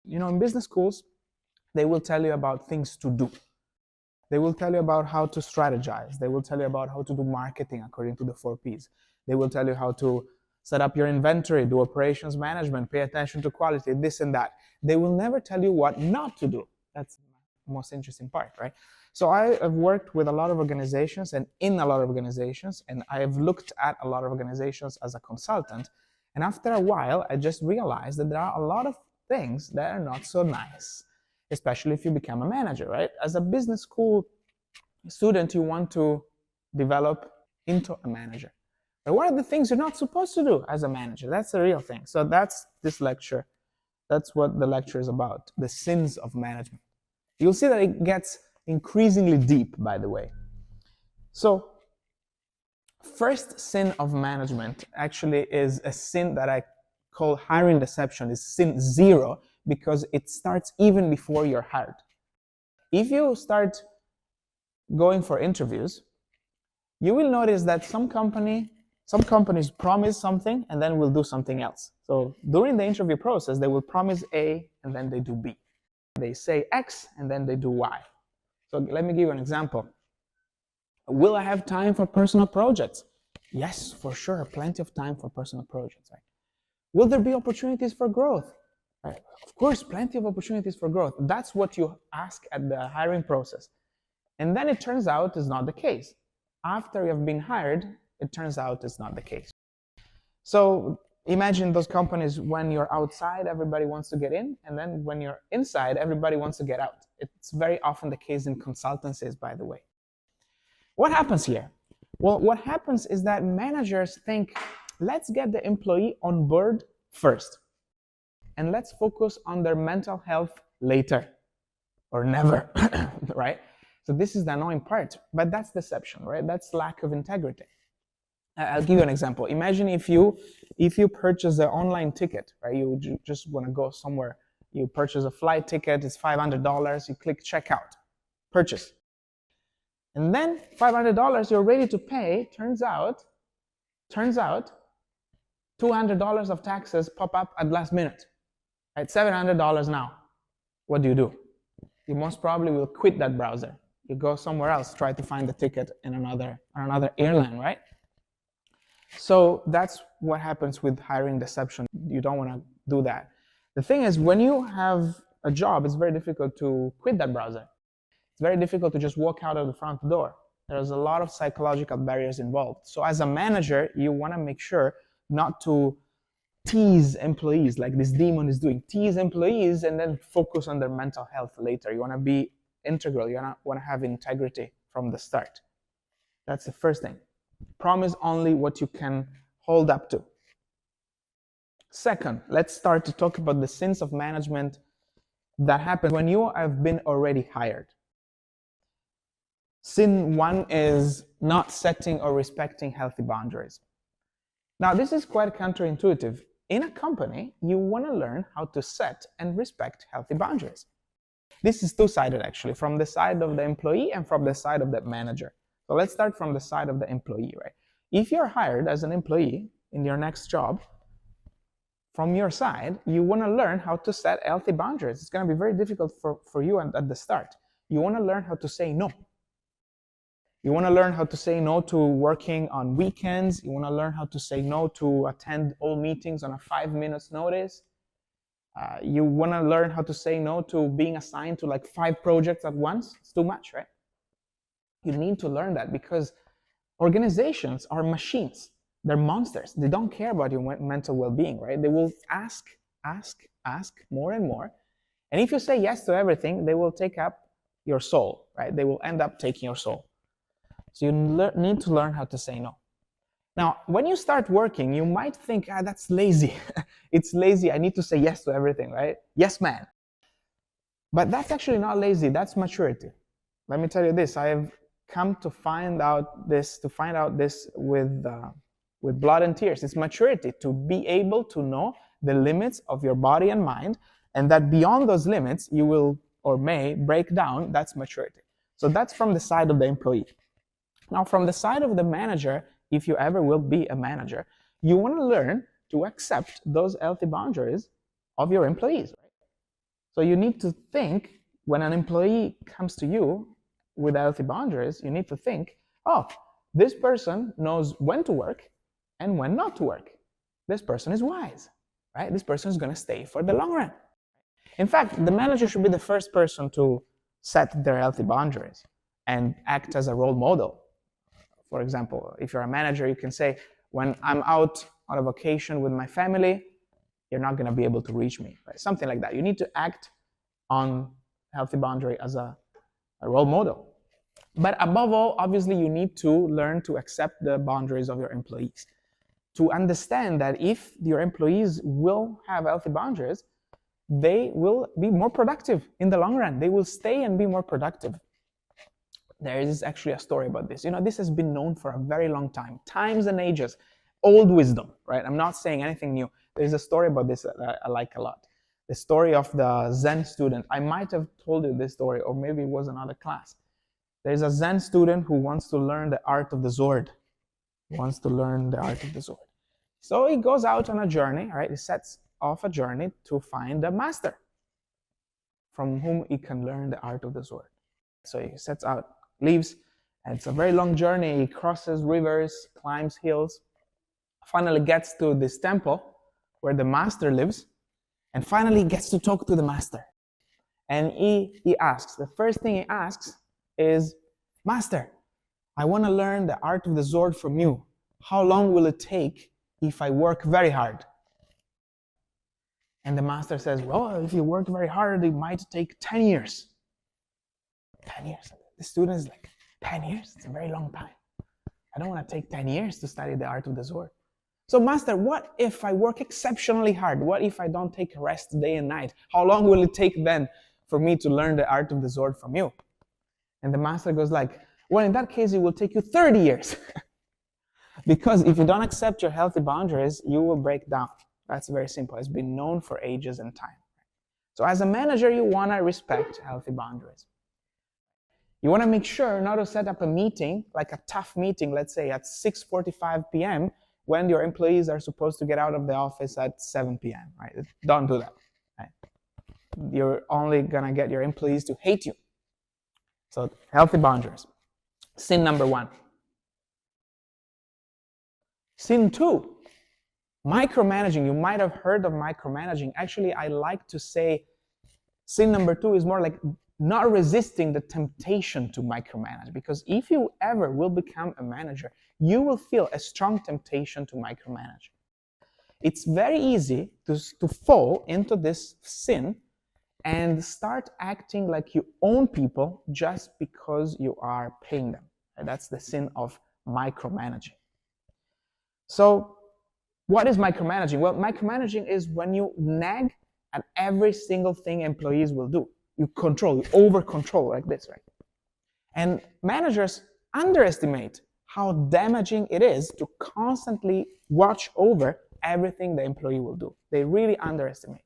In business schools, they will tell you about things to do. They will tell you about how to strategize. They will tell you about how to do marketing according to the 4Ps. They will tell you how to set up your inventory, do operations management, pay attention to quality, this and that. They will never tell you what not to do. That's the most interesting part, right? So I have worked with a lot of organizations and in a lot of organizations, and I have looked at a lot of organizations as a consultant. And after a while, I just realized that there are a lot of things that are not so nice, especially if you become a manager, right? As a business school student, you want to develop into a manager. But what are the things you're not supposed to do as a manager? That's the real thing. So that's this lecture. That's what the lecture is about, the sins of management. You'll see that it gets increasingly deep, by the way. So, first sin of management actually is a sin that I call hiring deception. It's sin 0 because it starts even before you're hired. If you start going for interviews, you will notice that some companies promise something and then will do something else. So during the interview process, they will promise A and then they do B. They say X and then they do Y. So let me give you an example. Will I have time for personal projects? Yes, for sure, plenty of time for personal projects. Right? Will there be opportunities for growth? Right? Of course, plenty of opportunities for growth. That's what you ask at the hiring process. And then it turns out it's not the case. After you have been hired, it turns out it's not the case. So imagine those companies when you're outside, everybody wants to get in, and then when you're inside, everybody wants to get out. It's very often the case in consultancies, by the way. What happens here? Well, what happens is that managers think, let's get the employee on board first, and let's focus on their mental health later, or never, right? So this is the annoying part, but that's deception, right? That's lack of integrity. I'll give you an example. Imagine if you purchase an online ticket, right? You just want to go somewhere. You purchase a flight ticket, it's $500, you click checkout, purchase. And then $500 you're ready to pay, turns out $200 of taxes pop up at last minute. Right? $700 now. What do? You most probably will quit that browser. You go somewhere else, try to find the ticket in another airline, right? So that's what happens with hiring deception. You don't want to do that. The thing is, when you have a job, it's very difficult to quit that browser. It's very difficult to just walk out of the front door. There's a lot of psychological barriers involved. So as a manager, you want to make sure not to tease employees like this demon is doing. Tease employees and then focus on their mental health later. You want to be integral. You want to have integrity from the start. That's the first thing. Promise only what you can hold up to. Second, let's start to talk about the sins of management that happen when you have been already hired. Sin 1 is not setting or respecting healthy boundaries. Now, this is quite counterintuitive. In a company, you want to learn how to set and respect healthy boundaries. This is two-sided, actually, from the side of the employee and from the side of the manager. So let's start from the side of the employee, right? If you're hired as an employee in your next job, from your side, you want to learn how to set healthy boundaries. It's going to be very difficult for you at the start. You want to learn how to say no. You want to learn how to say no to working on weekends. You want to learn how to say no to attend all meetings on a 5 minutes notice. You want to learn how to say no to being assigned to like 5 projects at once. It's too much, right? You need to learn that because organizations are machines. They're monsters. They don't care about your mental well-being, right? They will ask more and more. And if you say yes to everything, they will take up your soul, right? They will end up taking your soul. So you need to learn how to say no. Now, when you start working, you might think, that's lazy. It's lazy. I need to say yes to everything, right? Yes, man. But that's actually not lazy. That's maturity. Let me tell you this. I have come to find out this with blood and tears. It's maturity to be able to know the limits of your body and mind, and that beyond those limits, you will or may break down. That's maturity. So that's from the side of the employee. Now, from the side of the manager, if you ever will be a manager, you want to learn to accept those healthy boundaries of your employees. Right? So you need to think, when an employee comes to you with healthy boundaries, you need to think, oh, this person knows when to work and when not to work. This person is wise, right? This person is going to stay for the long run. In fact, the manager should be the first person to set their healthy boundaries and act as a role model. For example, if you're a manager, you can say, when I'm out on a vacation with my family, you're not going to be able to reach me, right? Something like that. You need to act on healthy boundary as a role model. But above all, obviously, you need to learn to accept the boundaries of your employees, to understand that if your employees will have healthy boundaries, they will be more productive in the long run. They will stay and be more productive. There is actually a story about this. This has been known for a very long time, times and ages, old wisdom, right? I'm not saying anything new. There's a story about this that I like a lot. The story of the Zen student. I might have told you this story, or maybe it was another class. There's a Zen student who wants to learn the art of the sword. So he goes out on a journey, right? He sets off a journey to find a master from whom he can learn the art of the sword. So he sets out, leaves, and it's a very long journey. He crosses rivers, climbs hills, finally gets to this temple where the master lives, and finally gets to talk to the master. And he asks, the first thing he asks is, Master, I want to learn the art of the sword from you. How long will it take if I work very hard? And the master says, well, if you work very hard, it might take 10 years. 10 years. The student is like, 10 years? It's a very long time. I don't want to take 10 years to study the art of the sword. So, Master, what if I work exceptionally hard? What if I don't take rest day and night? How long will it take then for me to learn the art of the sword from you? And the master goes like, well, in that case, it will take you 30 years. Because if you don't accept your healthy boundaries, you will break down. That's very simple. It's been known for ages and time. So as a manager, you want to respect healthy boundaries. You want to make sure not to set up a meeting, like a tough meeting, let's say at 6:45 p.m., when your employees are supposed to get out of the office at 7 p.m., right? Don't do that, right? You're only going to get your employees to hate you. So healthy boundaries. Sin number 1. Sin 2, micromanaging. You might have heard of micromanaging. Actually, I like to say sin number 2 is more like not resisting the temptation to micromanage. Because if you ever will become a manager, you will feel a strong temptation to micromanage. It's very easy to fall into this sin and start acting like you own people just because you are paying them. And that's the sin of micromanaging. So what is micromanaging? Well, micromanaging is when you nag at every single thing employees will do. You control, you over-control like this, right? And managers underestimate how damaging it is to constantly watch over everything the employee will do. They really underestimate.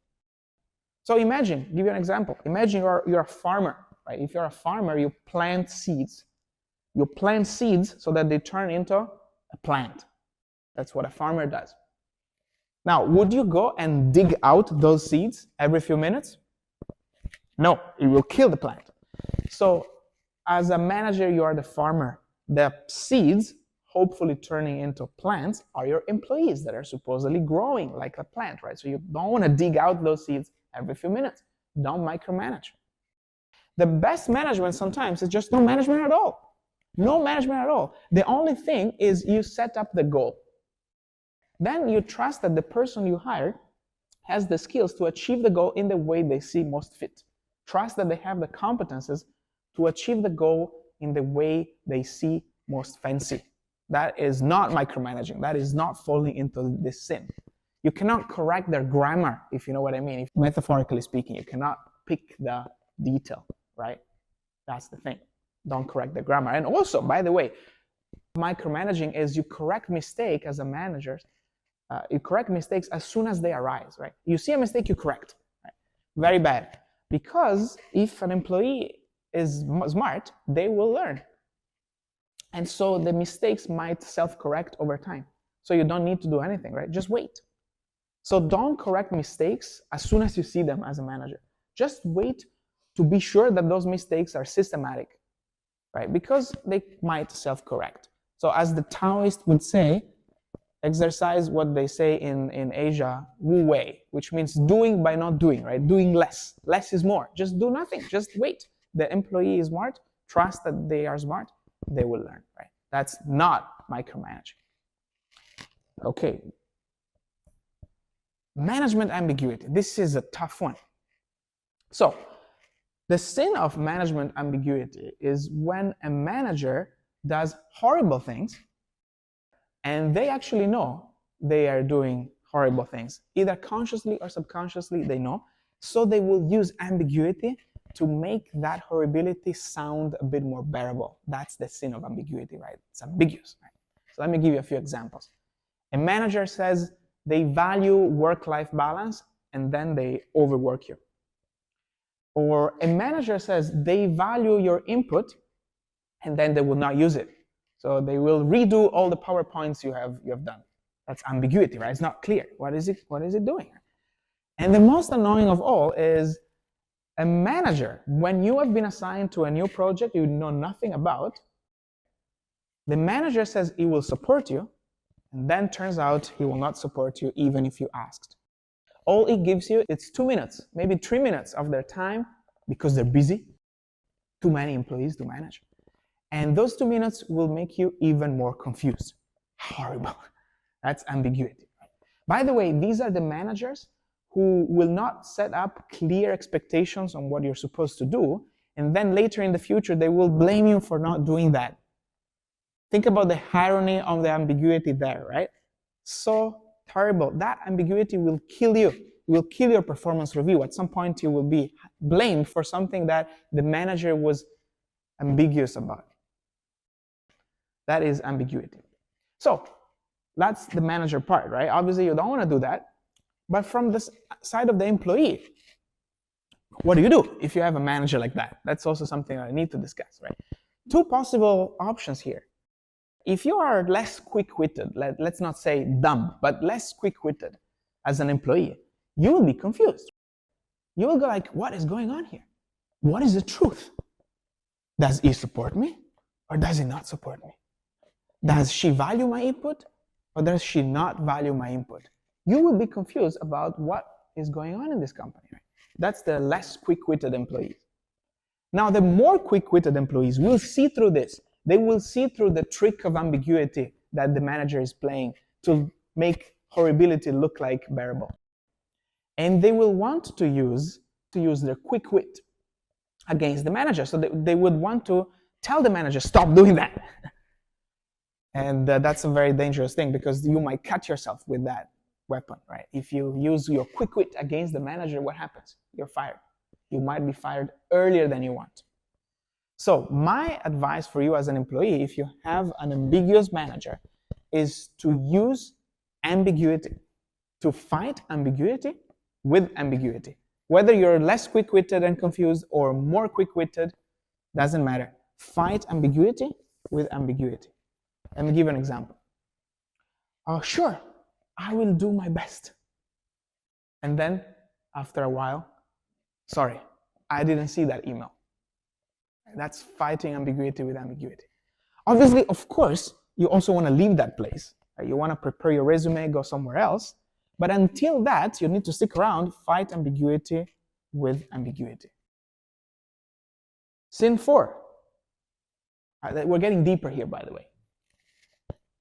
So imagine, give you an example. Imagine you're a farmer, right? If you're a farmer, you plant seeds. You plant seeds so that they turn into a plant. That's what a farmer does. Now, would you go and dig out those seeds every few minutes? No, it will kill the plant. So, as a manager, you are the farmer. The seeds, hopefully turning into plants, are your employees that are supposedly growing like a plant, right? So you don't want to dig out those seeds every few minutes. Don't micromanage. The best management sometimes is just no management at all. No management at all. The only thing is you set up the goal. Then you trust that the person you hired has the skills to achieve the goal in the way they see most fit. Trust that they have the competences to achieve the goal in the way they see most fancy. That is not micromanaging. That is not falling into this sin. You cannot correct their grammar, if you know what I mean. If, metaphorically speaking, you cannot pick the detail, right? That's the thing. Don't correct the grammar. And also, by the way, micromanaging is you correct mistake as a manager. You correct mistakes as soon as they arise, right? You see a mistake, you correct. Right? Very bad. Because if an employee is smart, they will learn. And so the mistakes might self-correct over time. So you don't need to do anything, right? Just wait. So don't correct mistakes as soon as you see them as a manager. Just wait to be sure that those mistakes are systematic, right? Because they might self-correct. So as the Taoist would say, exercise what they say in Asia, Wu Wei, which means doing by not doing, right? Doing less. Less is more. Just do nothing. Just wait. The employee is smart. Trust that they are smart. They will learn, right? That's not micromanaging. Okay. Management ambiguity. This is a tough one. So, the sin of management ambiguity is when a manager does horrible things and they actually know they are doing horrible things. Either consciously or subconsciously, they know. So they will use ambiguity to make that horribility sound a bit more bearable. That's the sin of ambiguity, right? It's ambiguous, right? So let me give you a few examples. A manager says they value work-life balance and then they overwork you. Or a manager says they value your input and then they will not use it. So they will redo all the PowerPoints you have done. That's ambiguity, right? It's not clear. What is it doing? And the most annoying of all is a manager, when you have been assigned to a new project you know nothing about, the manager says he will support you, and then turns out he will not support you even if you asked. All it gives you, it's 2 minutes, maybe 3 minutes of their time because they're busy, too many employees to manage. And those 2 minutes will make you even more confused. Horrible. That's ambiguity. By the way, these are the managers who will not set up clear expectations on what you're supposed to do, and then later in the future they will blame you for not doing that. Think about the irony of the ambiguity there, right? So terrible. That ambiguity will kill you. It will kill your performance review. At some point you will be blamed for something that the manager was ambiguous about. That is ambiguity. So that's the manager part, right? Obviously you don't want to do that. But from the side of the employee, what do you do if you have a manager like that? That's also something I need to discuss, right? Two possible options here. If you are less quick-witted, let's not say dumb, but less quick-witted as an employee, you will be confused. You will go like, what is going on here? What is the truth? Does he support me or does he not support me? Does she value my input or does she not value my input? You will be confused about what is going on in this company. Right? That's the less quick-witted employees. Now, the more quick-witted employees will see through this. They will see through the trick of ambiguity that the manager is playing to make horribility look like bearable. And they will want to use their quick wit against the manager. So they would want to tell the manager, stop doing that. And that's a very dangerous thing because you might cut yourself with that weapon, right? If you use your quick wit against the manager, what happens? You're fired. You might be fired earlier than you want. So my advice for you as an employee, if you have an ambiguous manager, is to use ambiguity, to fight ambiguity with ambiguity. Whether you're less quick-witted and confused or more quick-witted, doesn't matter. Fight ambiguity with ambiguity. Let me give an example. Sure, I will do my best. And then, after a while, sorry, I didn't see that email. That's fighting ambiguity with ambiguity. Obviously, of course, you also want to leave that place. Right? You want to prepare your resume, go somewhere else. But until that, you need to stick around, fight ambiguity with ambiguity. Sin 4. We're getting deeper here, by the way.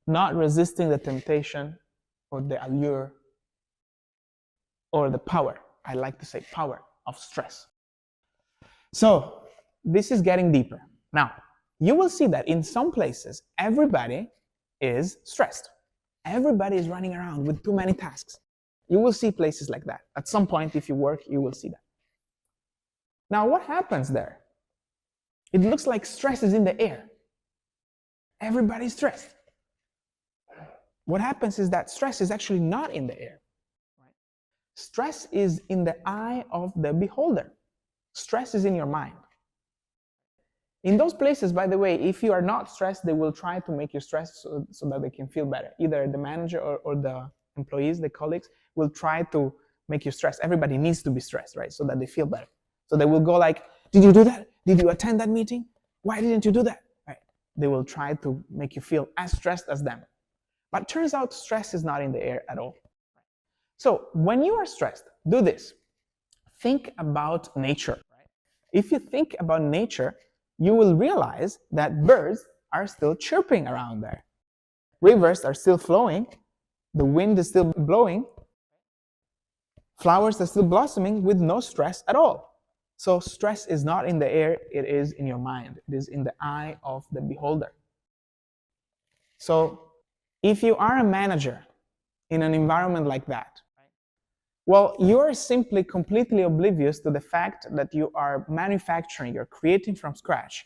Not resisting the temptation or the allure or the power, I like to say power, of stress. So, this is getting deeper. Now, you will see that in some places, everybody is stressed. Everybody is running around with too many tasks. You will see places like that. At some point, if you work, you will see that. Now, what happens there? It looks like stress is in the air. Everybody's stressed. What happens is that stress is actually not in the air. Right? Stress is in the eye of the beholder. Stress is in your mind. In those places, by the way, if you are not stressed, they will try to make you stressed so that they can feel better. Either the manager or the employees, the colleagues, will try to make you stressed. Everybody needs to be stressed, right? So that they feel better. So they will go like, did you do that? Did you attend that meeting? Why didn't you do that? Right? They will try to make you feel as stressed as them. But it turns out stress is not in the air at all. So when you are stressed, do this. Think about nature. Right? If you think about nature, you will realize that birds are still chirping around there. Rivers are still flowing. The wind is still blowing. Flowers are still blossoming with no stress at all. So stress is not in the air, it is in your mind. It is in the eye of the beholder. So if you are a manager in an environment like that, well, you're simply completely oblivious to the fact that you are manufacturing, you're creating from scratch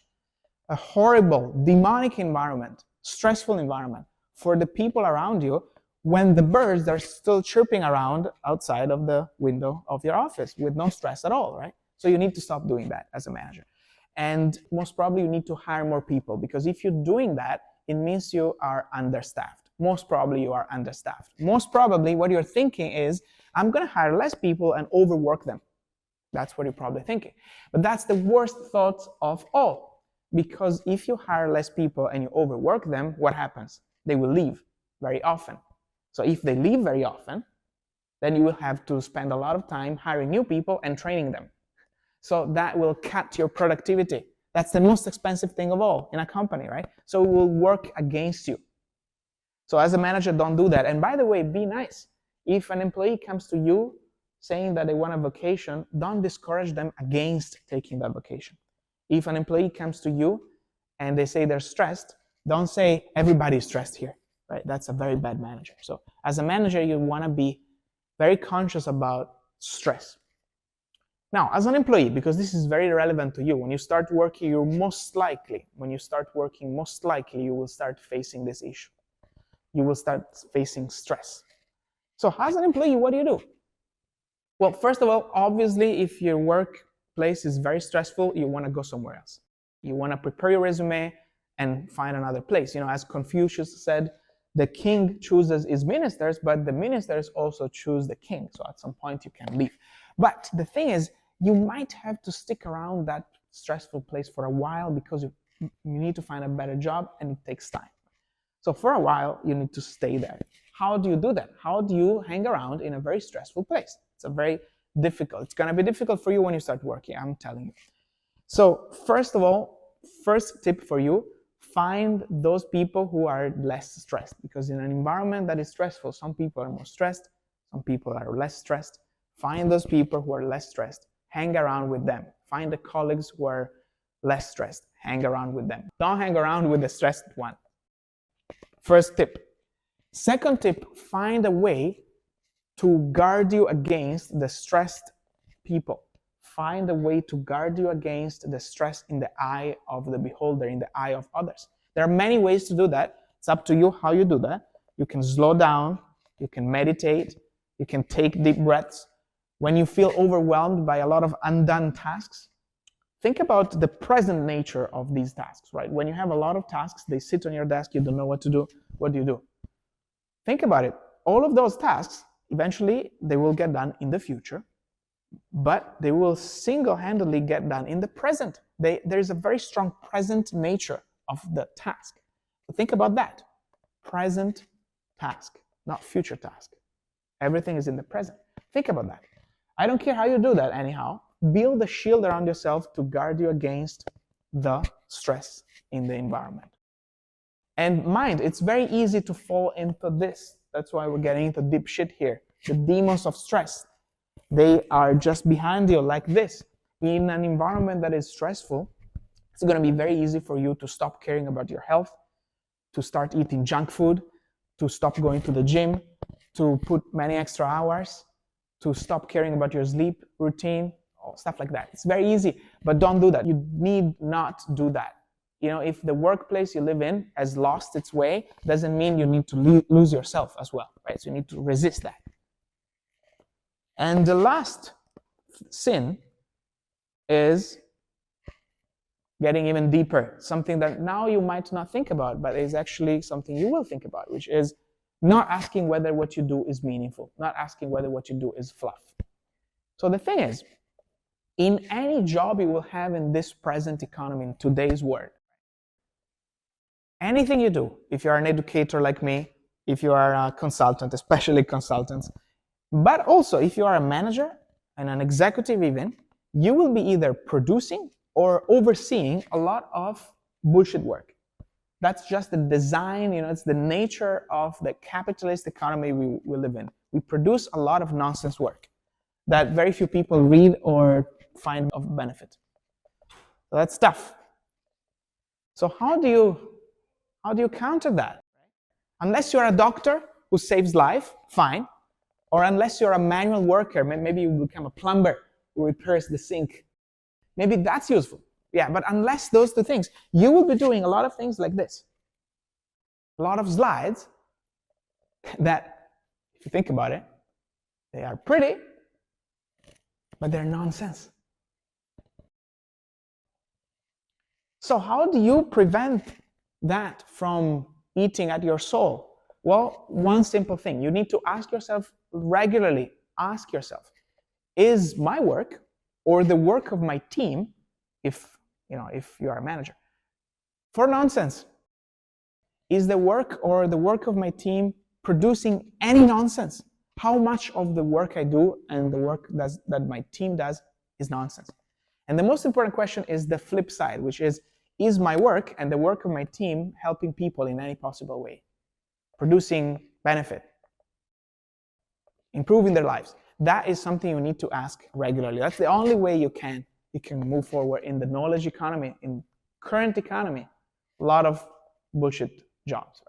a horrible, demonic environment, stressful environment for the people around you when the birds are still chirping around outside of the window of your office with no stress at all, right? So you need to stop doing that as a manager. And most probably you need to hire more people, because if you're doing that, it means you are understaffed. Most probably you are understaffed. Most probably what you're thinking is, I'm going to hire less people and overwork them. That's what you're probably thinking. But that's the worst thought of all, because if you hire less people and you overwork them, what happens? They will leave very often. So if they leave very often, then you will have to spend a lot of time hiring new people and training them. So that will cut your productivity. That's the most expensive thing of all in a company, right? So it will work against you. So as a manager, don't do that. And by the way, be nice. If an employee comes to you saying that they want a vacation, don't discourage them against taking that vacation. If an employee comes to you and they say they're stressed, don't say everybody's stressed here, right? That's a very bad manager. So as a manager, you want to be very conscious about stress. Now, as an employee, because this is very relevant to you, when you start working, you will start facing this issue. You will start facing stress. So as an employee, what do? Well, first of all, obviously, if your workplace is very stressful, you want to go somewhere else. You want to prepare your resume and find another place. You know, as Confucius said, the king chooses his ministers, but the ministers also choose the king. So at some point you can leave. But the thing is, you might have to stick around that stressful place for a while because you need to find a better job and it takes time. So for a while, you need to stay there. How do you do that? How do you hang around in a very stressful place? It's it's going to be difficult for you when you start working, I'm telling you. So first of all, first tip for you, find those people who are less stressed, because in an environment that is stressful, some people are more stressed, some people are less stressed. Find those people who are less stressed. Hang around with them. Find the colleagues who are less stressed. Hang around with them. Don't hang around with the stressed one. First tip. Second tip, find a way to guard you against the stressed people. Find a way to guard you against the stress in the eye of the beholder, in the eye of others. There are many ways to do that. It's up to you how you do that. You can slow down. You can meditate. You can take deep breaths. When you feel overwhelmed by a lot of undone tasks, think about the present nature of these tasks, right? When you have a lot of tasks, they sit on your desk, you don't know what to do. What do? Think about it. All of those tasks, eventually, they will get done in the future, but they will single-handedly get done in the present. There's a very strong present nature of the task. So think about that. Present task, not future task. Everything is in the present. Think about that. I don't care how you do that anyhow. Build a shield around yourself to guard you against the stress in the environment. And mind, it's very easy to fall into this. That's why we're getting into deep shit here. The demons of stress. They are just behind you like this. In an environment that is stressful, it's going to be very easy for you to stop caring about your health, to start eating junk food, to stop going to the gym, to put many extra hours, to stop caring about your sleep routine, stuff like that. It's very easy, but don't do that. You need not do that. You know, if the workplace you live in has lost its way, doesn't mean you need to lose yourself as well, right? So you need to resist that. And the last sin is getting even deeper, something that now you might not think about, but is actually something you will think about, which is not asking whether what you do is meaningful, not asking whether what you do is fluff. So the thing is, in any job you will have in this present economy, in today's world. Anything you do, if you are an educator like me, if you are a consultant, especially consultants, but also if you are a manager and an executive even, you will be either producing or overseeing a lot of bullshit work. That's just the design, it's the nature of the capitalist economy we live in. We produce a lot of nonsense work that very few people read or find of benefit. So that's tough. So how do you counter that? Unless you're a doctor who saves life, fine. Or unless you're a manual worker, maybe you become a plumber who repairs the sink. Maybe that's useful. Yeah, but unless those two things, you will be doing a lot of things like this. A lot of slides that, if you think about it, they are pretty, but they're nonsense. So how do you prevent that from eating at your soul? Well, one simple thing. You need to ask yourself regularly, is my work or the work of my team, if you are a manager, for nonsense? Is the work or the work of my team producing any nonsense? How much of the work I do and the work that my team does is nonsense? And the most important question is the flip side, which is my work and the work of my team helping people in any possible way? Producing benefit, improving their lives? That is something you need to ask regularly. That's the only way you can move forward in the knowledge economy, in current economy. A lot of bullshit jobs.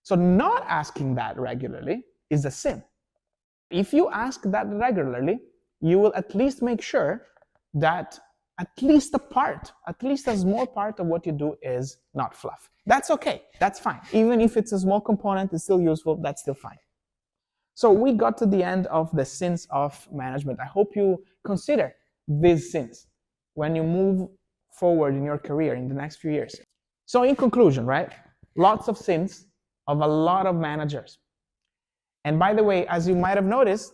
So not asking that regularly is a sin. If you ask that regularly, you will at least make sure that at least a small part of what you do is not fluff. That's okay, that's fine. Even if it's a small component, it's still useful, that's still fine. So we got to the end of the sins of management. I hope you consider these sins when you move forward in your career in the next few years. So in conclusion, right? Lots of sins of a lot of managers. And by the way, as you might have noticed,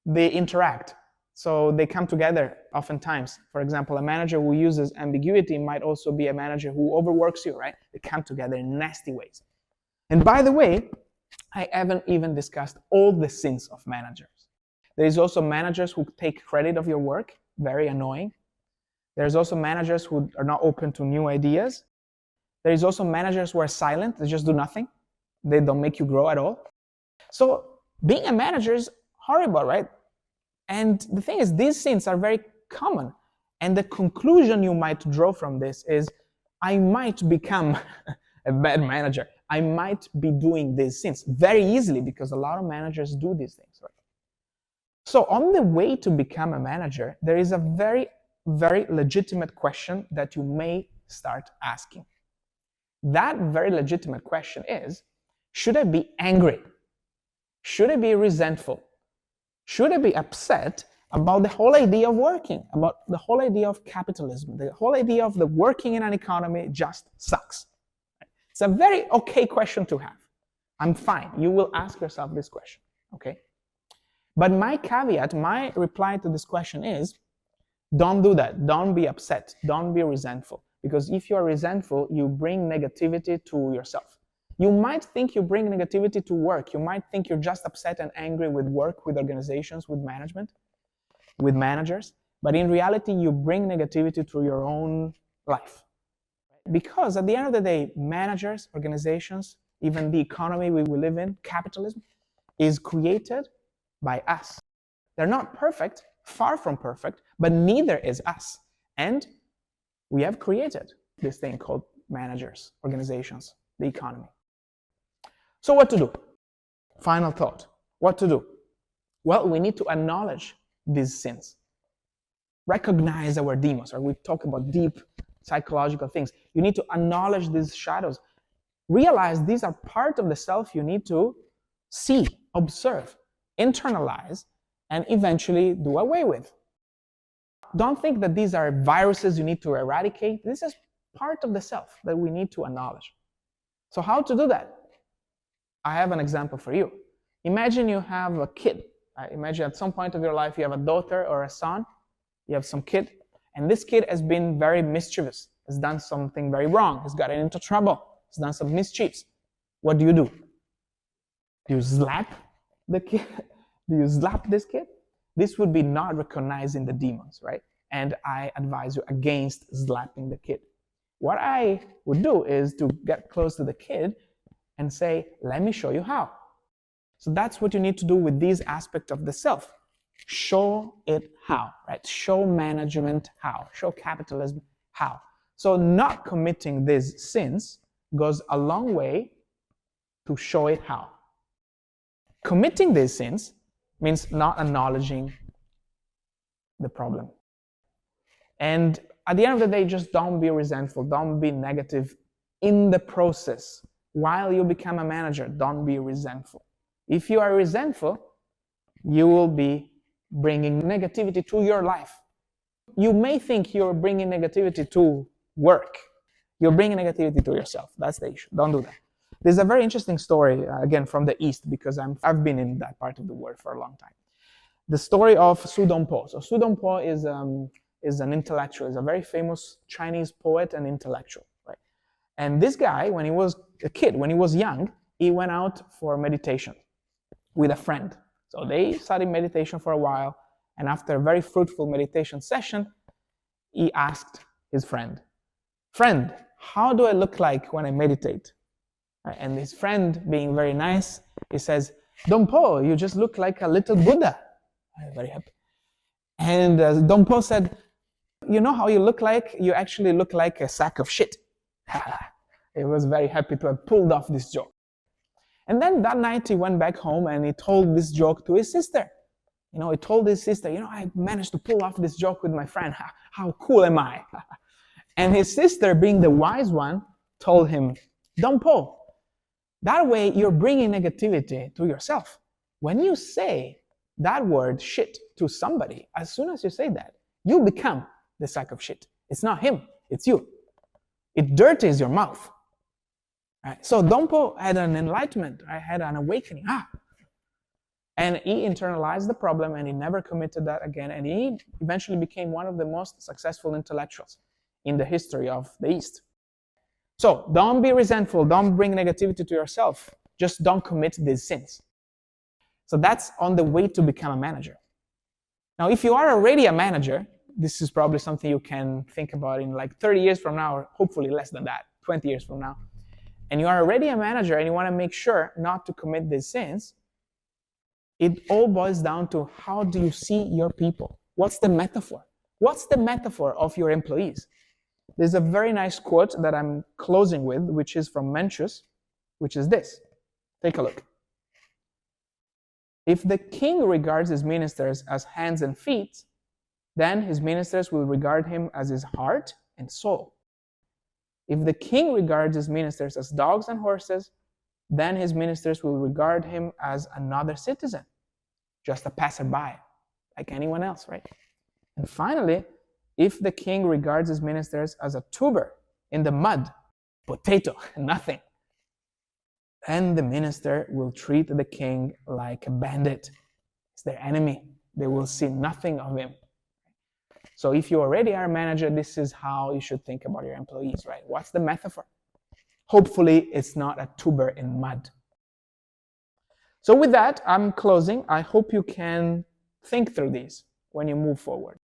they interact. So they come together oftentimes. For example, a manager who uses ambiguity might also be a manager who overworks you, right? They come together in nasty ways. And by the way, I haven't even discussed all the sins of managers. There is also managers who take credit of your work, very annoying. There's also managers who are not open to new ideas. There is also managers who are silent, they just do nothing. They don't make you grow at all. So being a manager is horrible, right? And the thing is, these sins are very common. And the conclusion you might draw from this is, I might become a bad manager. I might be doing these sins very easily because a lot of managers do these things, right? So on the way to become a manager, there is a very, very legitimate question that you may start asking. That very legitimate question is, should I be angry? Should I be resentful? Should I be upset about the whole idea of working, about the whole idea of capitalism, the whole idea of the working in an economy just sucks? It's a very okay question to have. I'm fine. You will ask yourself this question, okay? But my caveat, my reply to this question is, don't do that. Don't be upset. Don't be resentful. Because if you are resentful, you bring negativity to yourself. You might think you bring negativity to work. You might think you're just upset and angry with work, with organizations, with management, with managers. But in reality, you bring negativity to your own life. Because at the end of the day, managers, organizations, even the economy we live in, capitalism, is created by us. They're not perfect, far from perfect, but neither is us. And we have created this thing called managers, organizations, the economy. So what to do? Final thought. What to do? Well, we need to acknowledge these sins. Recognize our demons, or we talk about deep psychological things. You need to acknowledge these shadows. Realize these are part of the self you need to see, observe, internalize, and eventually do away with. Don't think that these are viruses you need to eradicate. This is part of the self that we need to acknowledge. So how to do that? I have an example for you. Imagine you have a kid. Imagine at some point of your life you have a daughter or a son. You have some kid, and this kid has been very mischievous, has done something very wrong, has gotten into trouble, has done some mischiefs. What do? Do you slap the kid? Do you slap this kid? This would be not recognizing the demons, right? And I advise you against slapping the kid. What I would do is to get close to the kid and say, let me show you how. So that's what you need to do with these aspects of the self. Show it how, right? Show management how. Show capitalism how. So not committing these sins goes a long way to show it how. Committing these sins means not acknowledging the problem. And at the end of the day, just don't be resentful, don't be negative in the process. While you become a manager, don't be resentful. If you are resentful, you will be bringing negativity to your life. You may think you're bringing negativity to work. You're bringing negativity to yourself. That's the issue. Don't do that. There's a very interesting story, again, from the East, because I've been in that part of the world for a long time. The story of Su Dongpo. So Su Dongpo is an intellectual, is a very famous Chinese poet and intellectual, right? And this guy, when he was a kid, when he was young, he went out for meditation with a friend. So they studied meditation for a while, and after a very fruitful meditation session, he asked his friend, "Friend, how do I look like when I meditate?" And his friend, being very nice, he says, "Dongpo, you just look like a little Buddha." I'm very happy. And Dongpo said, "You know how you look like? You actually look like a sack of shit." He was very happy to have pulled off this joke. And then that night he went back home and he told this joke to his sister. He told his sister, "I managed to pull off this joke with my friend. How cool am I?" And his sister, being the wise one, told him, "Dongpo, that way you're bringing negativity to yourself. When you say that word shit to somebody, as soon as you say that, you become the sack of shit. It's not him, it's you. It dirties your mouth." Right? So Dongpo had an enlightenment, had an awakening. And he internalized the problem and he never committed that again. And he eventually became one of the most successful intellectuals in the history of the East. So don't be resentful, don't bring negativity to yourself. Just don't commit these sins. So that's on the way to become a manager. Now, if you are already a manager, this is probably something you can think about in like 30 years from now, or hopefully less than that, 20 years from now. And you are already a manager and you want to make sure not to commit these sins, it all boils down to how do you see your people? What's the metaphor? What's the metaphor of your employees? There's a very nice quote that I'm closing with, which is from Mencius, which is this. Take a look. "If the king regards his ministers as hands and feet, then his ministers will regard him as his heart and soul. If the king regards his ministers as dogs and horses, then his ministers will regard him as another citizen, just a passerby, like anyone else, right? And finally, if the king regards his ministers as a tuber in the mud, potato, nothing, then the minister will treat the king like a bandit. It's their enemy. They will see nothing of him. So if you already are a manager, this is how you should think about your employees, right? What's the metaphor? Hopefully, it's not a tuber in mud. So with that, I'm closing. I hope you can think through these when you move forward.